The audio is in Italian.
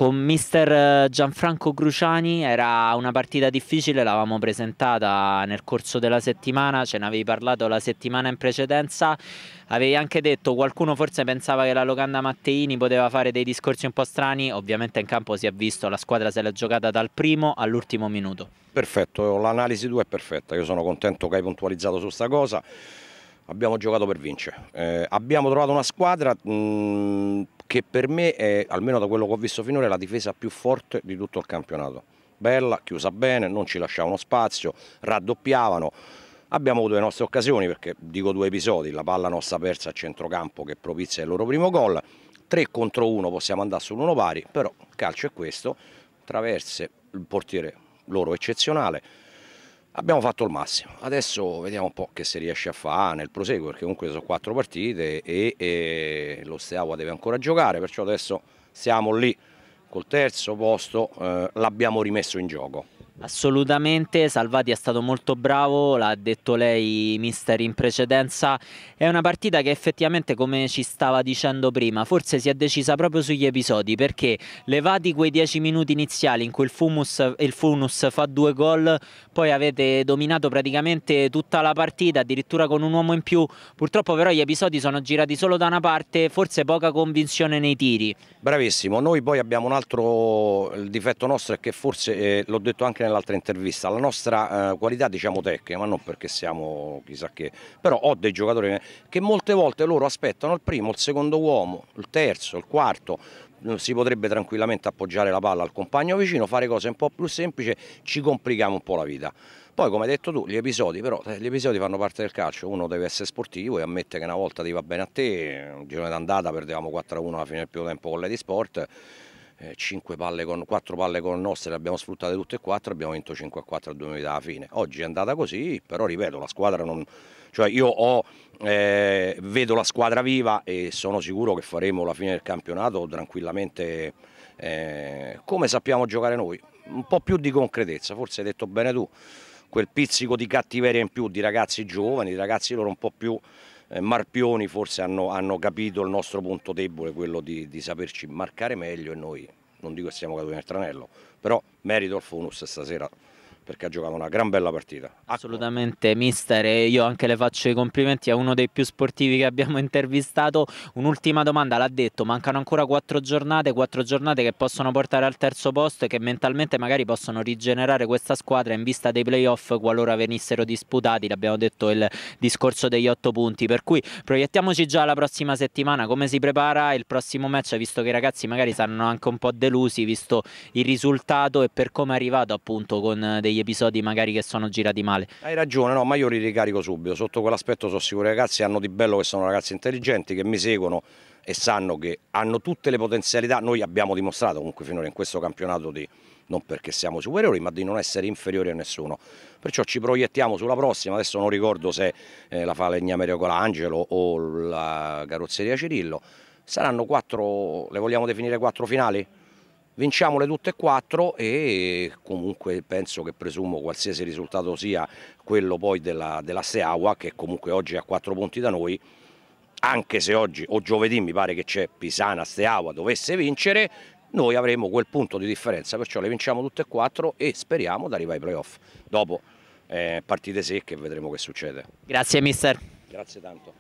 con mister Gianfranco Cruciani era una partita difficile, l'avevamo presentata nel corso della settimana, ce ne avevi parlato la settimana in precedenza, avevi anche detto qualcuno forse pensava che la locanda Matteini poteva fare dei discorsi un po' strani, ovviamente in campo si è visto, la squadra se l'è giocata dal primo all'ultimo minuto. Perfetto, l'analisi tua è perfetta, io sono contento che hai puntualizzato su sta cosa. Abbiamo giocato per vincere, abbiamo trovato una squadra che per me è, almeno da quello che ho visto finora, è la difesa più forte di tutto il campionato. Bella, chiusa bene, non ci lasciavano spazio, raddoppiavano. Abbiamo avuto le nostre occasioni perché dico due episodi, la palla nostra persa a centrocampo che propizia il loro primo gol, 3 contro 1 possiamo andare sull'1 pari, però il calcio è questo, traverse, il portiere loro eccezionale. Abbiamo fatto il massimo, adesso vediamo un po' che si riesce a fare nel proseguo perché comunque sono 4 partite e lo Steaua deve ancora giocare, perciò adesso siamo lì col terzo posto, l'abbiamo rimesso in gioco. Assolutamente, Salvati è stato molto bravo, l'ha detto lei mister in precedenza, è una partita che effettivamente come ci stava dicendo prima, forse si è decisa proprio sugli episodi perché levati quei 10 minuti iniziali in cui il Funus fa 2 gol, poi avete dominato praticamente tutta la partita, addirittura con un uomo in più, purtroppo però gli episodi sono girati solo da una parte, forse poca convinzione nei tiri. Bravissimo, noi poi abbiamo un altro, il difetto nostro è che forse, l'ho detto anche nell'altra intervista, la nostra qualità diciamo tecnica, ma non perché siamo chissà che, però ho dei giocatori che molte volte loro aspettano il primo, il secondo uomo, il terzo, il quarto, si potrebbe tranquillamente appoggiare la palla al compagno vicino, fare cose un po' più semplici, ci complichiamo un po' la vita. Poi come hai detto tu, gli episodi, però gli episodi fanno parte del calcio, uno deve essere sportivo e ammette che una volta ti va bene a te, un girone d'andata perdevamo 4-1 alla fine del primo tempo con l'Edi Sport, 4 palle con nostre le abbiamo sfruttate tutte e 4, abbiamo vinto 5-4 a 2 minuti alla fine. Oggi è andata così, però ripeto, la squadra non... cioè io vedo la squadra viva e sono sicuro che faremo la fine del campionato tranquillamente come sappiamo giocare noi, un po' più di concretezza, forse hai detto bene tu, quel pizzico di cattiveria in più di ragazzi giovani, di ragazzi loro un po' più marpioni, forse hanno capito il nostro punto debole, quello di saperci marcare meglio e noi non dico che siamo caduti nel tranello, però merito al Funus stasera perché ha giocato una gran bella partita. Assolutamente, mister, e io anche le faccio i complimenti a uno dei più sportivi che abbiamo intervistato. Un'ultima domanda, l'ha detto, mancano ancora 4 giornate che possono portare al terzo posto e che mentalmente magari possono rigenerare questa squadra in vista dei playoff qualora venissero disputati, l'abbiamo detto il discorso degli 8 punti, per cui proiettiamoci già alla prossima settimana, come si prepara il prossimo match, visto che i ragazzi magari saranno anche un po' delusi, visto il risultato e per come è arrivato appunto con degli episodi magari che sono girati male. Hai ragione, no, ma io li ricarico subito, sotto quell'aspetto sono sicuro, i ragazzi hanno di bello che sono ragazzi intelligenti, che mi seguono e sanno che hanno tutte le potenzialità, noi abbiamo dimostrato comunque finora in questo campionato di, non perché siamo superiori, ma di non essere inferiori a nessuno, perciò ci proiettiamo sulla prossima, adesso non ricordo se la fa Legnamere Colangelo o la Carrozzeria Cirillo, saranno 4, le vogliamo definire 4 finali? Vinciamole tutte e 4 e comunque penso che presumo qualsiasi risultato sia quello poi della Steaua che comunque oggi è a 4 punti da noi, anche se oggi o giovedì mi pare che c'è Pisana Steaua dovesse vincere, noi avremo quel punto di differenza, perciò le vinciamo tutte e 4 e speriamo di arrivare ai playoff. Dopo partite secche vedremo che succede. Grazie mister. Grazie tanto.